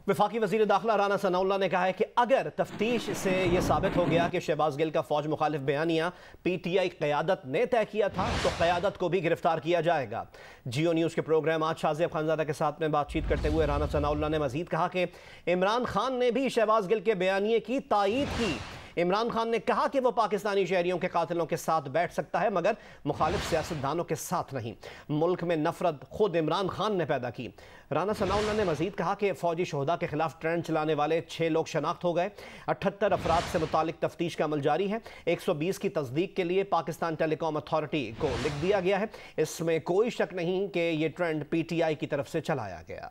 वफाकी वज़ीर दाखिला राना सनाउल्लाह ने कहा है कि अगर तफ्तीश से यह साबित हो गया कि शहबाज गिल का फौज मुखालिफ बयानिया PTI क़यादत ने तय किया था तो क़यादत को भी गिरफ्तार किया जाएगा। जियो न्यूज़ के प्रोग्राम आज शाज़ेब खानज़ादा के साथ में बातचीत करते हुए राना सनाउल्लाह ने मज़ीद कहा कि इमरान खान ने भी शहबाज गिल के बयानिए की तायीद की। इमरान खान ने कहा कि वो पाकिस्तानी शहरियों के कातिलों के साथ बैठ सकता है मगर मुखालिफ सियासतदानों के साथ नहीं। मुल्क में नफरत खुद इमरान खान ने पैदा की। राना सनाउल्लाह ने मजीद कहा कि फौजी शोहदा के खिलाफ ट्रेंड चलाने वाले 6 लोग शनाख्त हो गए। 78 अफराद से मुतालिक तफ्तीश का अमल जारी है। 120 की तस्दीक के लिए पाकिस्तान टेलीकॉम अथॉरिटी को लिख दिया गया है। इसमें कोई शक नहीं कि ये ट्रेंड PTI की तरफ से चलाया गया।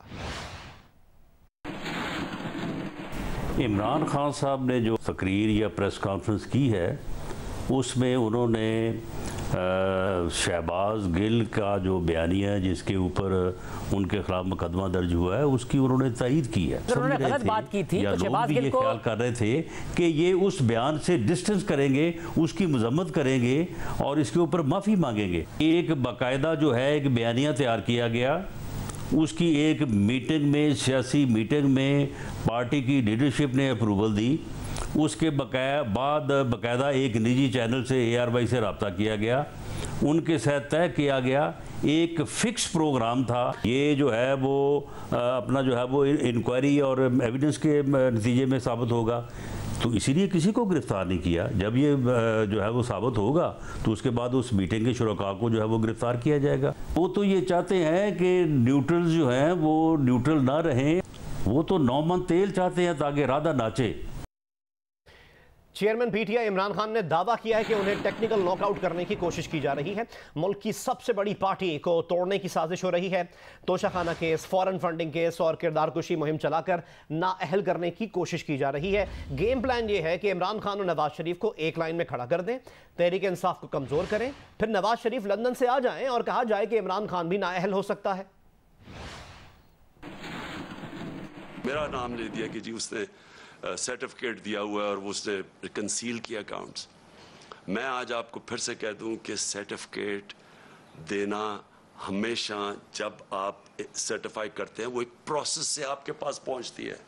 इमरान खान साहब ने जो तकरीर या प्रेस कॉन्फ्रेंस की है उसमें उन्होंने शहबाज गिल का जो बयानिया है जिसके ऊपर उनके खिलाफ मुकदमा दर्ज हुआ है उसकी उन्होंने तायीद की है। उन्होंने गलत बात की थी या तो लोग भी ये ख्याल कर रहे थे कि ये उस बयान से डिस्टेंस करेंगे, उसकी मजम्मत करेंगे और इसके ऊपर माफ़ी मांगेंगे। एक बाकायदा जो है एक बयानिया तैयार किया गया, उसकी एक मीटिंग में सियासी मीटिंग में पार्टी की लीडरशिप ने अप्रूवल दी। उसके बाद बाकायदा एक निजी चैनल से ARY से रब्ता किया गया, उनके साथ तय किया गया एक फिक्स प्रोग्राम था। ये जो है वो अपना जो है वो इंक्वायरी और एविडेंस के नतीजे में साबित होगा, तो इसीलिए किसी को गिरफ्तार नहीं किया। जब ये जो है वो साबित होगा तो उसके बाद उस मीटिंग के शुरका को जो है वो गिरफ्तार किया जाएगा। वो तो ये चाहते हैं कि न्यूट्रल जो हैं वो न्यूट्रल ना रहें, वो तो नौमन तेल चाहते हैं ताकि राधा नाचे। चेयरमैन PTI इमरान खान ने दावा किया है कि उन्हें टेक्निकल नॉकआउट करने की कोशिश की जा रही है। मुल्क की सबसे बड़ी पार्टी को तोड़ने की साजिश हो रही है। Toshakhana case, foreign funding case और किरदार कुशी मुहिम चलाकर नाअहल करने की कोशिश की जा रही है। गेम प्लान ये है कि इमरान खान और नवाज शरीफ को एक लाइन में खड़ा कर दें, तहरीक इंसाफ को कमजोर करें, फिर नवाज शरीफ लंदन से आ जाएं और कहा जाए कि इमरान खान भी नाअहल हो सकता है। मेरा नाम ले दिया कि जी उसने सर्टिफिकेट दिया हुआ है और वो उसने रिकंसील किया अकाउंट्स। मैं आज आपको फिर से कह दूं कि सर्टिफिकेट देना हमेशा जब आप सर्टिफाई करते हैं वो एक प्रोसेस से आपके पास पहुंचती है।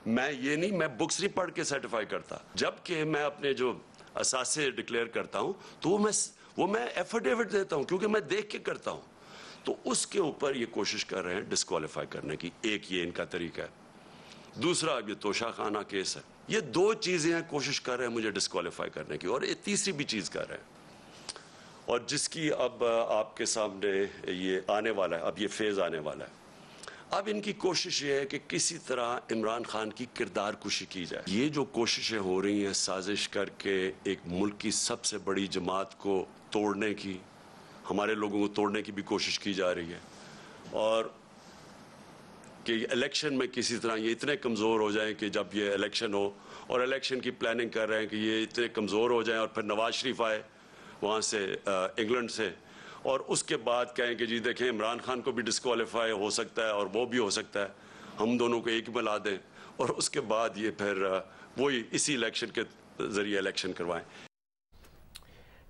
मैं बुक्स नहीं पढ़ के सर्टिफाई करता। जबकि मैं अपने जो असासे डिक्लेयर करता हूं तो वो मैं एफिडेविट देता हूं क्योंकि मैं देख के करता हूं। तो उसके ऊपर ये कोशिश कर रहे हैं डिस्क्वालीफाई करने की। एक ये इनका तरीका है। दूसरा ये तोशाखाना केस है। ये 2 चीजें हैं, कोशिश कर रहे हैं मुझे डिस्क्वालीफाई करने की, और ये तीसरी भी चीज कर रहे हैं और जिसकी अब आपके सामने ये आने वाला है। अब ये फेज आने वाला है। अब इनकी कोशिश ये है कि किसी तरह इमरान खान की किरदार कुशी की जाए। ये जो कोशिशें हो रही हैं साजिश करके एक मुल्क की सबसे बड़ी जमात को तोड़ने की, हमारे लोगों को तोड़ने की भी कोशिश की जा रही है, और कि इलेक्शन में किसी तरह ये इतने कमज़ोर हो जाएं कि जब ये इलेक्शन हो, और इलेक्शन की प्लानिंग कर रहे हैं कि ये इतने कमज़ोर हो जाएं और फिर नवाज शरीफ आए वहाँ से इंग्लैंड से और उसके बाद कहें कि जी देखें इमरान खान को भी डिस्क्वालीफाई हो सकता है और वो भी हो सकता है, हम दोनों को एक मिला दें और उसके बाद ये फिर वही इसी इलेक्शन के ज़रिए इलेक्शन करवाएं।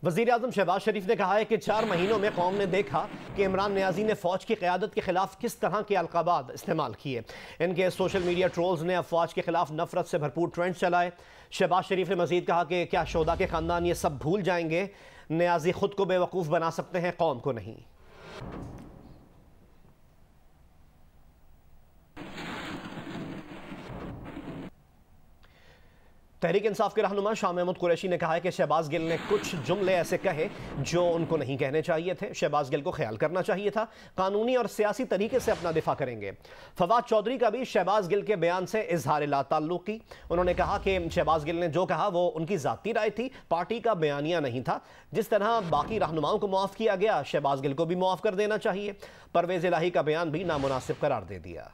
वज़ीर आज़म शहबाज शरीफ ने कहा है कि 4 महीनों में कौम ने देखा कि इमरान नियाज़ी ने फ़ौज की क़यादत के खिलाफ किस तरह के अलक़ाबात इस्तेमाल किए। इनके सोशल मीडिया ट्रोल्स ने अफवाज के खिलाफ नफरत से भरपूर ट्रेंड चलाए। शहबाज शरीफ ने मज़ीद कहा कि क्या शोहदा के ख़ानदान ये सब भूल जाएंगे? नियाज़ी खुद को बेवकूफ़ बना सकते हैं, कौम को नहीं। तहरीक इंसाफ के रहनुमा शाह महमूद कुरैशी ने कहा है कि शहबाज गिल ने कुछ जुमले ऐसे कहे जो उनको नहीं कहने चाहिए थे। शहबाज गिल को ख्याल करना चाहिए था। कानूनी और सियासी तरीके से अपना दिफा करेंगे। फवाद चौधरी का भी शहबाज गिल के बयान से इजहार ला ताल्लुकी। उन्होंने कहा कि शहबाज गिल ने जो कहा वो उनकी जाती राय थी, पार्टी का बयानिया नहीं था। जिस तरह बाकी रहनुमाओं को मुआफ किया गया, शहबाज गिल को भी मुआफ कर देना चाहिए। परवेज इलाही का बयान भी नामुनासिब करार दे दिया।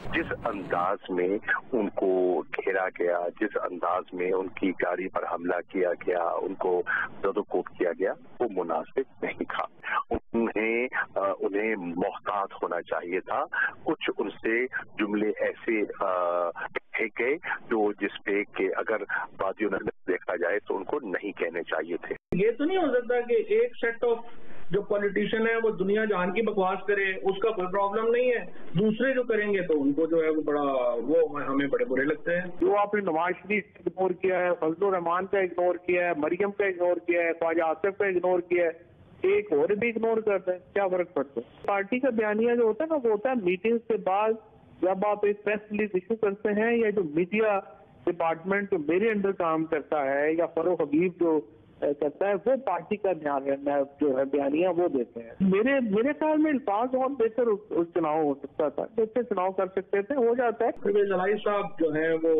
जिस अंदाज में उनको घेरा गया, जिस अंदाज में उनकी गाड़ी पर हमला किया गया, उनको जदोकोट किया गया, वो मुनासिब नहीं था। उन्हें मोहतात होना चाहिए था। कुछ उनसे जुमले ऐसे कहे गए जो जिसपे कि अगर वादियों ने देखा जाए तो उनको नहीं कहने चाहिए थे। ये तो नहीं हो सकता कि एक सेट ऑफ जो पॉलिटिशियन है वो दुनिया जहान की बकवास करे, उसका कोई प्रॉब्लम नहीं है। दूसरे जो करेंगे तो उनको जो है वो बड़ा, वो हमें बड़े बुरे लगते हैं। जो आपने नवाज शरीफ इग्नोर किया है, फजलुर रहमान का इग्नोर किया है, मरियम का इग्नोर किया है, ख्वाजा आसिफ का इग्नोर किया है, एक और भी इग्नोर करते हैं, क्या फर्क पड़ता है? पार्टी का बयानिया जो होता है ना, वो होता है मीटिंग के बाद जब आप एक प्रेस रिलीज इशू करते हैं, या जो मीडिया डिपार्टमेंट जो मेरे अंडर काम करता है या फरूख हबीब जो करता है, वो पार्टी का जो है बयानिया वो देते हैं। मेरे ख्याल में अल्फाज और बेहतर उस चुनाव हो सकता था, जैसे चुनाव कर सकते थे, हो जाता है। परवेज इलाही साहब जो है वो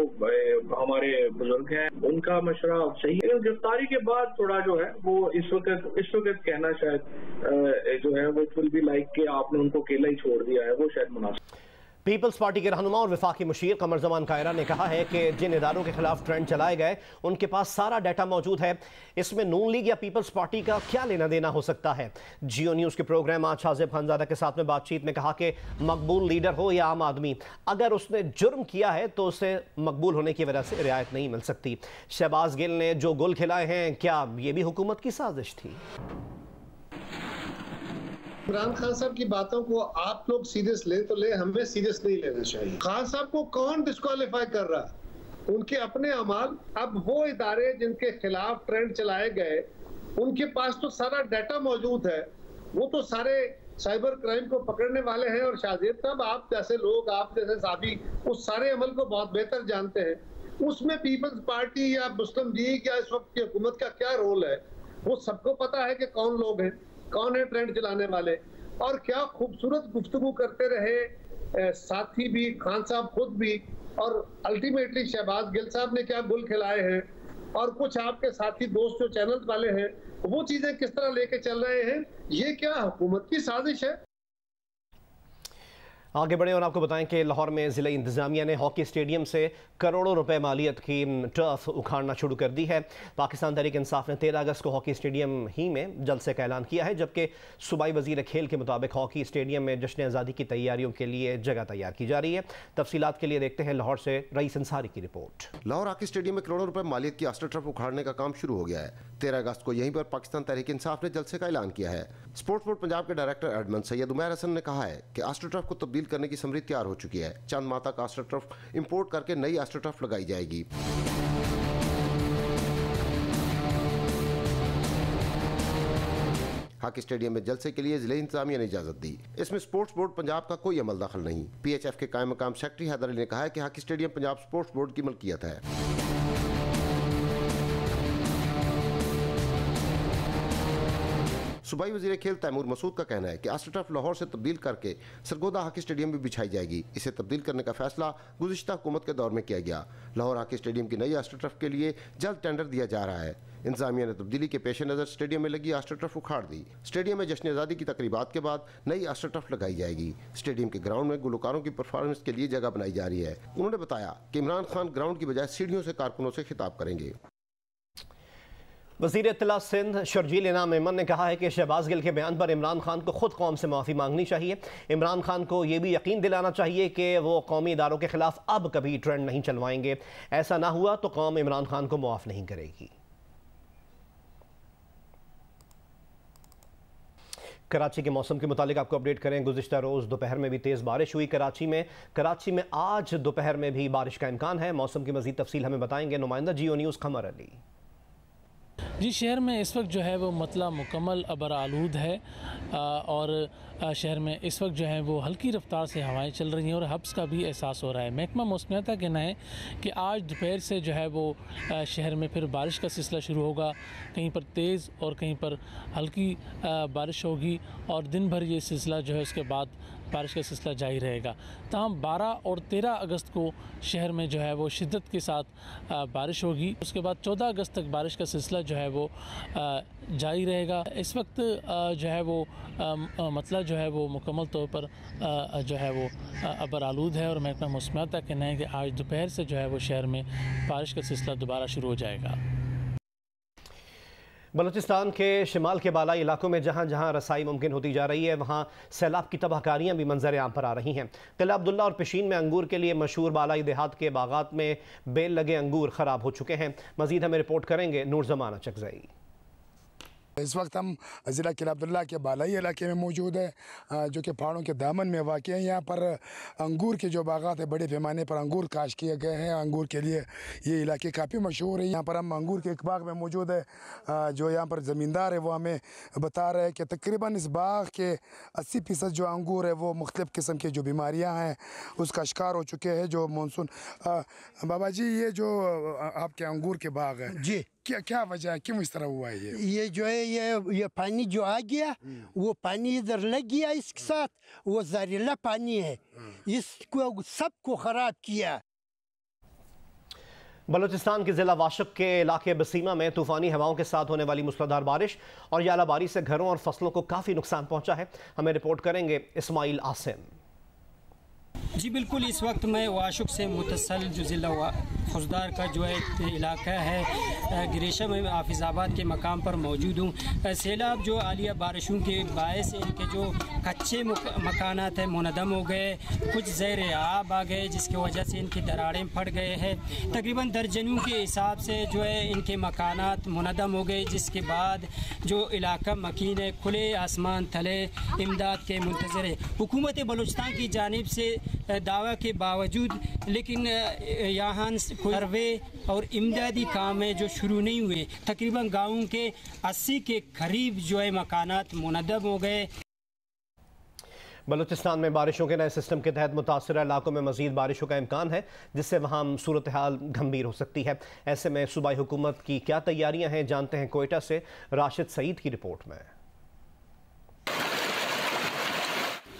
हमारे बुजुर्ग हैं, उनका मशवरा सही है। गिरफ्तारी के बाद थोड़ा जो है वो इस वक्त कहना शायद जो है वो इट विल बी लाइक कि आपने उनको अकेला ही छोड़ दिया है, वो शायद मुनासिब। पीपल्स पार्टी के रहनुमा और वफाकी मुशीर कमर जमान कायरा ने कहा है कि जिन इदारों के खिलाफ ट्रेंड चलाए गए उनके पास सारा डाटा मौजूद है, इसमें नून लीग या पीपल्स पार्टी का क्या लेना देना हो सकता है। जियो न्यूज़ के प्रोग्राम आज हाजिब खानजादा के साथ में बातचीत में कहा कि मकबूल लीडर हो या आम आदमी, अगर उसने जुर्म किया है तो उसे मकबूल होने की वजह से रियायत नहीं मिल सकती। शहबाज गिल ने जो गुल खिलाए हैं, क्या ये भी हुकूमत की साजिश थी? इमरान खान साहब की बातों को आप लोग सीरियस ले तो ले, हमें सीरियस नहीं लेना चाहिए। खान साहब को कौन डिस्क्वालीफाई कर रहा है? उनके अपने अमाल। अब वो इदारे जिनके खिलाफ ट्रेंड चलाए गए, उनके पास तो सारा डाटा मौजूद है, वो तो सारे साइबर क्राइम को पकड़ने वाले हैं। और शाहजेब साहब, आप जैसे लोग, आप जैसे साथी उस सारे अमल को बहुत बेहतर जानते हैं। उसमें पीपल्स पार्टी या मुस्लिम लीग या इस वक्त की हुकूमत का क्या रोल है, वो सबको पता है कि कौन लोग हैं, कौन है ट्रेंड चलाने वाले। और क्या खूबसूरत गुफ्तगू करते रहे साथी भी, खान साहब खुद भी, और अल्टीमेटली शहबाज गिल साहब ने क्या गुल खिलाए हैं, और कुछ आपके साथी दोस्त जो चैनल वाले हैं वो चीजें किस तरह लेके चल रहे हैं, ये क्या हुकूमत की साजिश है? आगे बढ़े और आपको बताएं कि लाहौर में ज़िला इंतज़ामिया ने हॉकी स्टेडियम से करोड़ों रुपए मालियत की टर्फ उखाड़ना शुरू कर दी है। पाकिस्तान तहरीक इंसाफ ने 13 अगस्त को हॉकी स्टेडियम ही में जलसे का ऐलान किया है, जबकि सूबाई वज़ीर खेल के मुताबिक हॉकी स्टेडियम में जश्न आज़ादी की तैयारियों के लिए जगह तैयार की जा रही है। तफसीलात के लिए देखते हैं लाहौर से रईस अंसारी की रिपोर्ट। लाहौर हॉकी स्टेडियम में करोड़ों रुपए मालियत की आस्टर टर्फ उखाड़ने का काम शुरू हो गया है। 13 अगस्त को यहीं पर पाकिस्तान तहरीक इंसाफ ने जलसे का ऐलान किया है। स्पोर्ट्स बोर्ड पंजाब के डायरेक्टर एडमन सैयद उमैर हसन ने कहा है कि आस्टर टर्फ को तब्दील करने की समरी तैयार हो चुकी है। चंद माह तक आस्टर टर्फ इंपोर्ट करके नई आस्टर टर्फ लगाई जाएगी। हॉकी स्टेडियम में जलसे के लिए जिले इंतजामिया ने इजाजत दी। इसमें स्पोर्ट्स बोर्ड पंजाब का कोई अमल दखल नहीं। PHF के कायम मकाम सेक्रेटरी हैदर अली ने कहा है कि hockey stadium Punjab sports board की मलकियत है। सूबाई वज़ीर खेल तैमूर मसूद का कहना है कि आस्टर टर्फ लाहौर से तब्दील करके सरगोदा हॉकी स्टेडियम में बिछाई जाएगी। इसे तब्दील करने का फैसला गुज़िश्ता हुकूमत के दौर में किया गया। लाहौर हॉकी स्टेडियम की नई आस्टर टर्फ के लिए जल्द टेंडर दिया जा रहा है। इंतजामिया ने तब्दीली के पेश नज़र स्टेडियम में लगी आस्टर टर्फ उखाड़ दी। स्टेडियम में जश्न आज़ादी की तकरीबात के बाद नई आस्टर टर्फ लगाई जाएगी। स्टेडियम के ग्राउंड में गुलकारों की परफॉर्मेंस के लिए जगह बनाई जा रही है। उन्होंने बताया कि इमरान खान ग्राउंड की बजाय सीढ़ियों से कारकुनों से खिताब करेंगे। वज़ीर इत्तला सिंध शर्जील इनाम मेमन ने कहा है कि शहबाज गिल के बयान पर इमरान खान को खुद कौम से माफ़ी मांगनी चाहिए। इमरान खान को यह भी यकीन दिलाना चाहिए कि वो कौमी इदारों के खिलाफ अब कभी ट्रेंड नहीं चलवाएंगे। ऐसा ना हुआ तो कौम इमरान खान को मुआफ़ नहीं करेगी। कराची के मौसम के मुतालिक आपको अपडेट करें। गुज़िश्ता रोज़ दोपहर में भी तेज़ बारिश हुई कराची में आज दोपहर में भी बारिश का इम्कान है। मौसम की मज़ीद तफसील हमें बताएंगे नुमाइंदा जियो न्यूज़ कमर अली। जी, शहर में इस वक्त जो है वो मतला मुकम्मल अबर आलूद है और शहर में इस वक्त जो है वो हल्की रफ्तार से हवाएं चल रही हैं और हब्स का भी एहसास हो रहा है। महकमा मौसमियात का कहना है कि आज दोपहर से जो है वो शहर में फिर बारिश का सिलसिला शुरू होगा। कहीं पर तेज़ और कहीं पर हल्की बारिश होगी और दिन भर ये सिलसिला जो है उसके बाद बारिश का सिलसिला जारी रहेगा। तमाम 12 और 13 अगस्त को शहर में जो है वो शिद्दत के साथ बारिश होगी। उसके बाद 14 अगस्त तक बारिश का सिलसिला जो है वो जारी रहेगा। इस वक्त जो है वो मतलब जो है वो मुकम्मल तौर पर जो है वो अबर आलूद है और महकमा मौसमियात का कहना है कि आज दोपहर से जो है वो शहर में बारिश का सिलसिला दोबारा शुरू हो जाएगा। बलूचिस्तान के शिमाल के बालाई इलाकों में जहाँ जहाँ रसाई मुमकिन होती जा रही है वहाँ सैलाब की तबाहकारियाँ भी मंजर आम पर आ रही हैं। किला अब्दुल्ला और पेशीन में अंगूर के लिए मशहूर बालाई देहात के बागात में बेल लगे अंगूर ख़राब हो चुके हैं। मज़ीद हमें रिपोर्ट करेंगे नूर ज़माना चकज़ई। इस वक्त हम ज़िला किला अब्दुल्ला के बालाई इलाके में मौजूद है, जो कि पहाड़ों के दामन में वाक़ है। यहाँ पर अंगूर के जो बागात है, बड़े पैमाने पर अंगूर काश किए गए हैं। अंगूर के लिए ये इलाके काफ़ी मशहूर है। यहाँ पर हम अंगूर के एक बाग में मौजूद है। जो यहाँ पर ज़मींदार है वो हमें बता रहे हैं कि तकरीबन इस बाग के 80% जो अंगूर है वो मुख्तलिफ़ किस्म की जो बीमारियाँ हैं उसका शिकार हो चुके हैं। जो मानसून बाबा जी, ये जो आपके अंगूर के बाग है जी, क्या वजह है, क्यों इस तरह हुआ है? ये जो है ये पानी जो आ गया, वो पानी इधर लग गया, इसके साथ वो जहरीला पानी है, इसको सबको खराब किया। बलूचिस्तान के जिला वाशक के इलाके बसीमा में तूफानी हवाओं के साथ होने वाली मूसलाधार बारिश और यालाबारी से घरों और फसलों को काफ़ी नुकसान पहुंचा है। हमें रिपोर्ट करेंगे इस्माइल आसिम। जी बिल्कुल, इस वक्त मैं वाशुक से मुतसल जो ज़िला खुशदार का जो है इलाका है गिरेशा में हाफिज़ाबाद के मकाम पर मौजूद हूँ। सैलाब जो आलिया बारिशों के बायस इनके जो कच्चे मकानात हैं मुनदम हो गए, कुछ ज़ैर आब आ गए, जिसकी वजह से इनकी दरारें फट गए हैं। तकरीबन दर्जनों के हिसाब से जो है इनके मकानात मुनदम हो गए, जिसके बाद जो इलाका मकीन है खुले आसमान तले इमदाद के मुंतज़र है। हुकूमत बलूचिस्तान की जानिब से दावा के बावजूद लेकिन यहाँ सर्वे और इमदादी काम है जो शुरू नहीं हुए। तकरीबन गाँव के 80 के करीब जो है मकानात मुनदम हो गए। बलूचिस्तान में बारिशों के नए सिस्टम के तहत मुतासर इलाकों में मजीद बारिशों का इम्कान है, जिससे वहाँ सूरत हाल गंभीर हो सकती है। ऐसे में सूबाई हुकूमत की क्या तैयारियाँ हैं, जानते हैं कोयटा से राशिद सईद की रिपोर्ट में।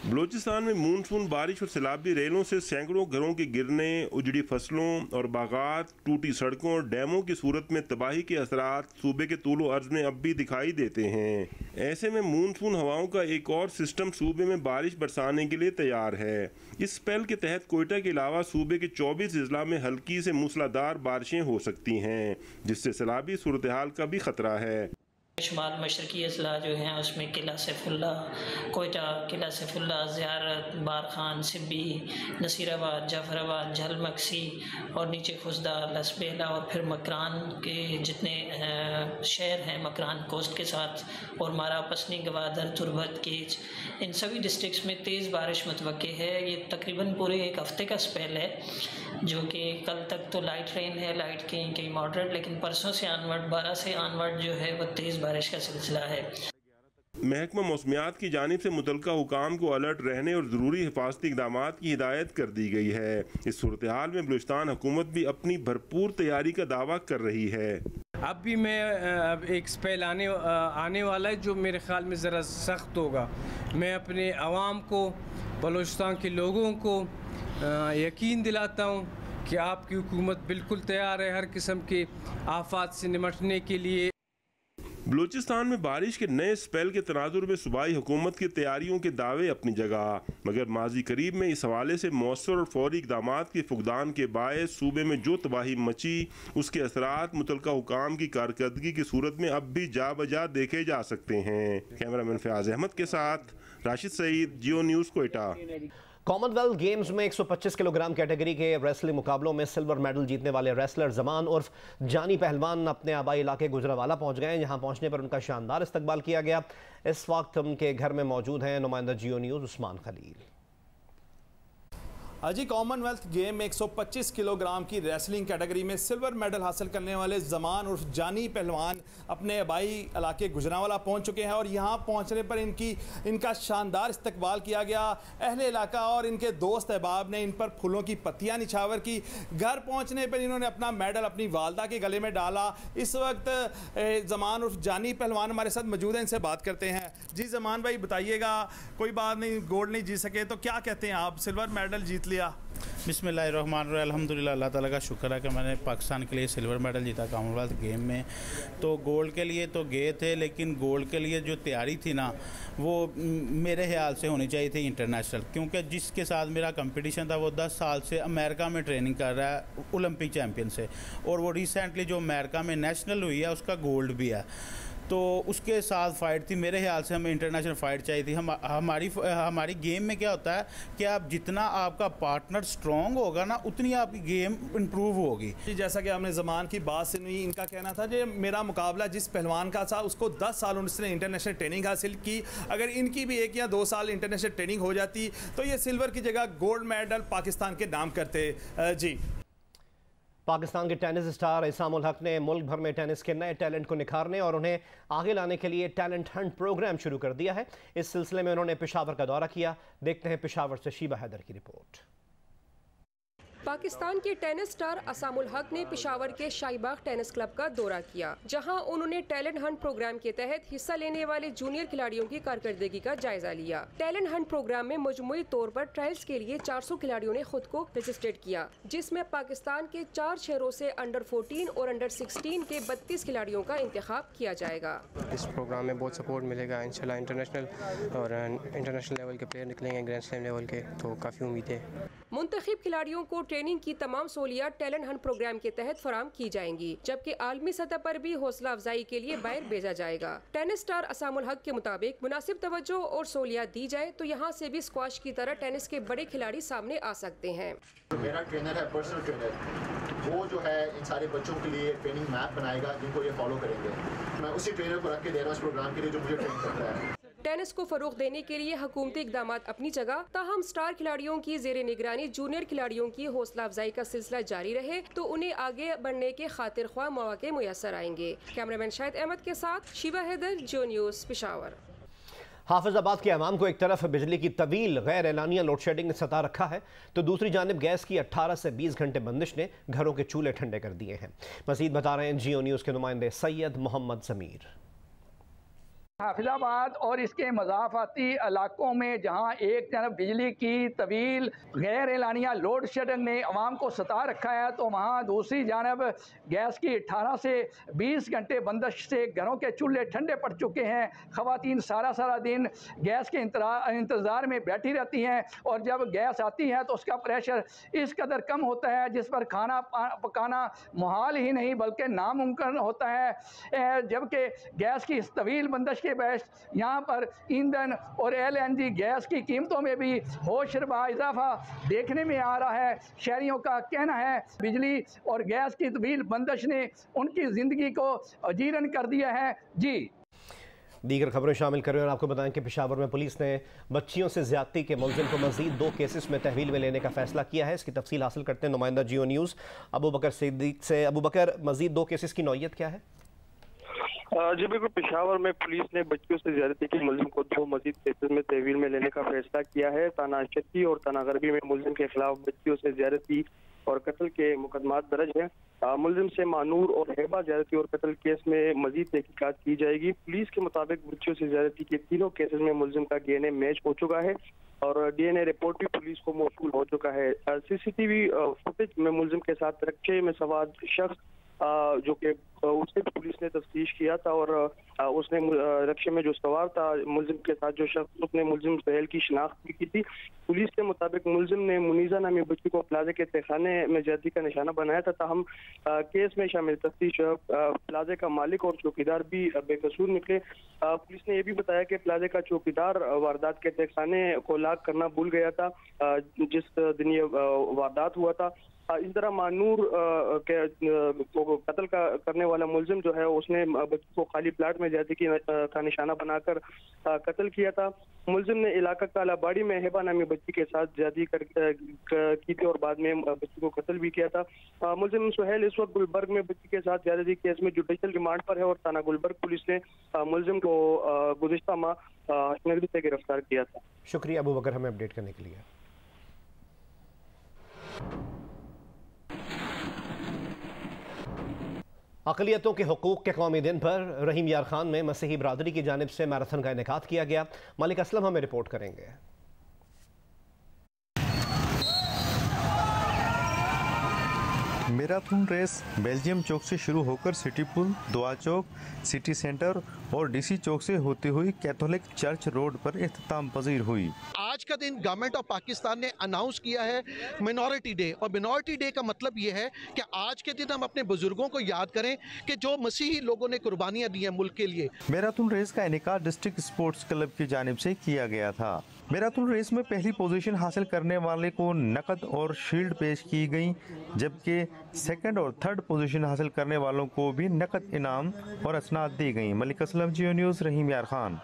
बलूचिस्तान में मानसून बारिश और सैलाबी रेलों से सैकड़ों घरों के गिरने, उजड़ी फसलों और बागात, टूटी सड़कों और डैमों की सूरत में तबाही के असरात सूबे के तूलो अर्ज में अब भी दिखाई देते हैं। ऐसे में मानसून हवाओं का एक और सिस्टम सूबे में बारिश बरसाने के लिए तैयार है। इस स्पेल के तहत कोयटा के अलावा सूबे के 24 अजला में हल्की से मूसलाधार बारिशें हो सकती हैं, जिससे सैलाबी सूरत हाल का भी खतरा है। शुमाल मशरकी अजला जो हैं उसमें किला सैफुल्ला, कोयटा, किला सैफुल्ला, ज़ियारत, बारखान, सिब्बी, नसीराबाद, जाफराबाद, झलमक्सी और नीचे खुशदा, लसबेला और फिर मकरान के जितने शहर हैं मकरान कोस्ट के साथ और मारा, पसनी, गवादर, तुरबत, केच, इन सभी डिस्ट्रिक्ट्स में तेज़ बारिश मुतवक्के है। ये तकरीबन पूरे एक हफ़्ते का स्पेल है, जो कि कल तक तो लाइट रेन है, लाइट कहीं मॉडरेट, लेकिन परसों से ऑनवर्ड 12 से ऑनवर्ड जो है वो तेज़ बारिश का सिलसिला है। महकमा मौसमियात की जानिब से मुतलका हुकाम को अलर्ट रहने और ज़रूरी हिफाजती इक़दाम की हिदायत कर दी गई है। इस सूरत हाल में बलूचिस्तान हुकूमत भी अपनी भरपूर तैयारी का दावा कर रही है। अब भी मैं एक स्पेल आने वाला है जो मेरे ख्याल में ज़रा सख्त होगा। मैं अपने अवाम को, बलूचिस्तान के लोगों को यकीन दिलाता हूँ कि आपकी हुकूमत बिल्कुल तैयार है हर किस्म के आफात से निपटने के लिए। बलूचिस्तान में बारिश के नए स्पेल के तनाजुर में सूबाई हुकूमत की तैयारियों के दावे अपनी जगह, मगर माजी करीब में इस हवाले से मौसर और फौरी इक़दाम के फुकदान के बायस सूबे में जो तबाही मची उसके असरात मुतलका हुकाम की कारकर्दगी की सूरत में अब भी जा बजा देखे जा सकते हैं। कैमरामैन फयाज अहमद के साथ राशिद सईद, जियो न्यूज़, कोयटा। कॉमनवेल्थ गेम्स में 125 किलोग्राम कैटेगरी के रेसलिंग मुकाबलों में सिल्वर मेडल जीतने वाले रेसलर जमान उर्फ जानी पहलवान अपने आबाई इलाके गुजरावाला पहुंच गए। यहां पहुंचने पर उनका शानदार इस्तकबाल किया गया। इस वक्त उनके घर में मौजूद हैं नुमाइंदा जियो न्यूज़ उस्मान खलील। जी, कॉमनवेल्थ गेम में 125 किलोग्राम की रेसलिंग कैटेगरी में सिल्वर मेडल हासिल करने वाले जमान उर्फ जानी पहलवान अपने आबाई इलाके गुजरावाला पहुंच चुके हैं और यहां पहुंचने पर इनका शानदार इस्तकबाल किया गया। अहले इलाका और इनके दोस्त अहबाब ने इन पर फूलों की पत्तियां निछावर की। घर पहुंचने पर इन्होंने अपना मेडल अपनी वालदा के गले में डाला। इस वक्त जमान उर्फ जानी पहलवान हमारे साथ मौजूद हैं, इनसे बात करते हैं। जी जमान भाई, बताइएगा, कोई बात नहीं, गोल्ड नहीं जीत सके तो क्या कहते हैं आप, सिल्वर मेडल जीत लिया? बिस्मिल्लाहिर्रहमानिर्रहीम, अल्हम्दुलिल्लाह, अल्लाह ताला का शुक्र है कि मैंने पाकिस्तान के लिए सिल्वर मेडल जीता कॉमनवेल्थ गेम में। तो गोल्ड के लिए तो गए थे, लेकिन गोल्ड के लिए जो तैयारी थी ना वो मेरे ख्याल से होनी चाहिए थी इंटरनेशनल, क्योंकि जिसके साथ मेरा कंपटीशन था वो 10 साल से अमेरिका में ट्रेनिंग कर रहा है ओलंपिक चैम्पियन से, और वो रिसेंटली जो अमेरिका में नेशनल हुई है उसका गोल्ड भी है। तो उसके साथ फ़ाइट थी। मेरे ख्याल से हमें इंटरनेशनल फ़ाइट चाहिए थी। हमारी गेम में क्या होता है कि आप जितना आपका पार्टनर स्ट्रॉन्ग होगा ना, उतनी आपकी गेम इम्प्रूव होगी। जैसा कि हमने ज़मान की बात सुनी, इनका कहना था कि मेरा मुकाबला जिस पहलवान का था उसको 10 साल उसने इंटरनेशनल ट्रेनिंग हासिल की, अगर इनकी भी 1 या 2 साल इंटरनेशनल ट्रेनिंग हो जाती तो ये सिल्वर की जगह गोल्ड मेडल पाकिस्तान के नाम करते। जी, पाकिस्तान के टेनिस स्टार इसामुल हक ने मुल्क भर में टेनिस के नए टैलेंट को निखारने और उन्हें आगे लाने के लिए टैलेंट हंट प्रोग्राम शुरू कर दिया है। इस सिलसिले में उन्होंने पेशावर का दौरा किया। देखते हैं पेशावर से शीबा हैदर की रिपोर्ट। पाकिस्तान के टेनिस स्टार इसामुल हक ने पेशावर के शाहीबाग टेनिस क्लब का दौरा किया, जहां उन्होंने टैलेंट हंट प्रोग्राम के तहत हिस्सा लेने वाले जूनियर खिलाड़ियों की कारकर्दगी का जायजा लिया। टैलेंट हंट प्रोग्राम में मजमूई तौर पर ट्रायल्स के लिए 400 खिलाड़ियों ने खुद को रजिस्ट्रेट किया, जिसमें पाकिस्तान के 4 शहरों से अंडर 14 और अंडर 16 के 32 खिलाड़ियों का इंतखाब किया जाएगा। इस प्रोग्राम में बहुत सपोर्ट मिलेगा इंशाल्लाह। इंटरनेशनल लेवल के प्लेयर निकलेंगे, ग्रैंड स्लैम लेवल के, तो काफ़ी उम्मीद है। मुंतखब खिलाड़ियों को ट्रेनिंग की तमाम सहूलियात टैलेंट हंट प्रोग्राम के तहत फराम की जाएंगी, जबकि आलमी सतह पर भी हौसला अफजाई के लिए बाहर भेजा जाएगा। टेनिस स्टार इसामुल हक के मुताबिक मुनासिब तवज्जो और सहूलियात दी जाए तो यहाँ से भी स्क्वाश की तरह टेनिस के बड़े खिलाड़ी सामने आ सकते हैं। मेरा ट्रेनर है, पर्सनल ट्रेनर, वो जो है इन सारे बच्चों के लिए ट्रेनिंग मैप बनाएगा जिनको ये फॉलो करेंगे। मैं उसी ट्रेनर को रख के दे रहा हूँ इस प्रोग्राम के लिए जो मुझे ट्रेन करता है। टेनिस को फरोग देने के लिए हुकूमती इकदाम अपनी जगह, ताहम स्टार खिलाड़ियों की जेर निगरानी जूनियर खिलाड़ियों की हौसला अफजाई का सिलसिला जारी रहे तो उन्हें आगे बढ़ने के खातिर ख्वाह मौके मुयसर आएंगे। कैमरामैन शाहिद अहमद के साथ शीबा हैदर, जियो न्यूज़, पेशावर। हाफिजाबाद के अवाम को एक तरफ बिजली की तवील गैर एलानिया लोड शेडिंग ने सता रखा है तो दूसरी जानिब गैस की 18 से 20 घंटे बंदिश ने घरों के चूल्हे ठंडे कर दिए हैं। मजीद बता रहे हैं जियो न्यूज़ के नुमाइंदे सैयद मोहम्मद ज़मीर। हाफिजाबाद और इसके मज़ाफ़ाती इलाकों में जहां एक तरफ बिजली की तवील गैर एलानिया लोड शेडिंग ने अवाम को सता रखा है, तो वहां दूसरी जानब गैस की 18 से 20 घंटे बंदिश से घरों के चूल्हे ठंडे पड़ चुके हैं। ख़वातीन सारा दिन गैस के इंतज़ार में बैठी रहती हैं और जब गैस आती है तो उसका प्रेशर इस कदर कम होता है जिस पर खाना पकाना मुहाल ही नहीं बल्कि नामुमकिन होता है। जबकि गैस की इस तवील बंदिश के बहस यहाँ पर ईंधन और LNG गैस की कीमतों में भी होशरबा इजाफा देखने में आ रहा है। शहरियों का कहना है बिजली और गैस की तवील बंदिश ने उनकी ज़िंदगी को अजीरन कर दिया है। जी, दीगर खबरें शामिल करें और आपको बताएं कि पेशावर में पुलिस ने बच्चियों से ज्यादती के मुलजिम को मजीद 2 केसेस में तहवील में लेने का फैसला किया है। इसकी तफसील हासिल करते हैं नुमाइंदा जियो न्यूज़ अबू बकर सिद्दीक से। अबू बकर, मजीद 2 केसेस की नौयत क्या है? जी बिल्कुल, पेशावर में पुलिस ने बच्चियों से ज्यादती के मुलजिम को 2 मजीद केसेस में तहवील में लेने का फैसला किया है। ताना शक्की और ताना गरबी में मुलजिम के खिलाफ बच्चियों से ज्यादती और कत्ल के मुकदमात दर्ज है। मुलजिम से मानूर और हेबा ज्यादती और कत्ल केस में मजीद तहकीकात की जाएगी। पुलिस के मुताबिक बच्चियों से ज्यादती के 3 केसेस में मुलजिम का DNA मैच हो चुका है और DNA रिपोर्ट भी पुलिस को मौसूल हो चुका है। CCTV फुटेज में मुलजिम के साथ रिक्शे में सवार शख्स जो कि उससे पुलिस ने तफ्तीश किया था और उसने रिक्शे में जो सवार था मुलजिम के साथ जो शख्स, उसने मुलजिम सुहेल की शिनाख्त भी की थी। पुलिस के मुताबिक मुलजिम ने मुनीजा नामी बच्ची को प्लाजे के तहखाने में ज्यादती का निशाना बनाया था। ताहम केस में शामिल तफ्तीश प्लाजे का मालिक और चौकीदार भी बेकसूर निकले। पुलिस ने यह भी बताया कि प्लाजे का चौकीदार वारदात के तहखाने को लॉक करना भूल गया था जिस दिन ये वारदात हुआ था। इस तरह मानूर के कत्ल करने वाला मुलजिम जो है उसने बच्ची को खाली प्लाट में ज्यादती का निशाना बनाकर कत्ल किया था। मुलजिम ने इलाका कालाबाड़ी में हेबा नामी बच्ची के साथ ज्यादती की थी और बाद में बच्ची को कत्ल भी किया था। मुलजिम सुहेल इस वक्त गुलबर्ग में बच्ची के साथ ज्यादती केस में जुडिशल रिमांड पर है और थाना गुलबर्ग पुलिस ने मुलजिम को गुज़िश्ता माह नगरी से गिरफ्तार किया था। शुक्रिया अबू बकर हमें अपडेट करने के लिए। अक़लियतों के हुकूक़ के कौमी दिन पर रहीम यार खान में मसीही बरादरी की जानिब से मैराथन का इनेकाद किया गया। मलिक असलम हमें रिपोर्ट करेंगे। मैराथन रेस बेल्जियम चौक से शुरू होकर सिटी पुल, दुआ चौक, सिटी सेंटर और DC चौक से होती हुई कैथोलिक चर्च रोड पर इख्तिताम पजीर हुई। आज का दिन गवर्नमेंट ऑफ पाकिस्तान ने अनाउंस किया है मिनॉरिटी डे, और मिनॉरिटी डे का मतलब ये है कि आज के दिन हम अपने बुजुर्गों को याद करें कि जो मसीही लोगों ने कुर्बानियां दी हैं मुल्क के लिए। मैराथन रेस का इनेकाद डिस्ट्रिक्ट स्पोर्ट्स क्लब की जानिब से किया गया था। मैराथन रेस में पहली पोजीशन हासिल करने वाले को नकद और शील्ड पेश की गई, जबकि सेकंड और थर्ड पोजीशन हासिल करने वालों को भी नकद इनाम और असनाद दी गई। मलिक असलम, जियो न्यूज़, रहीम यार खान।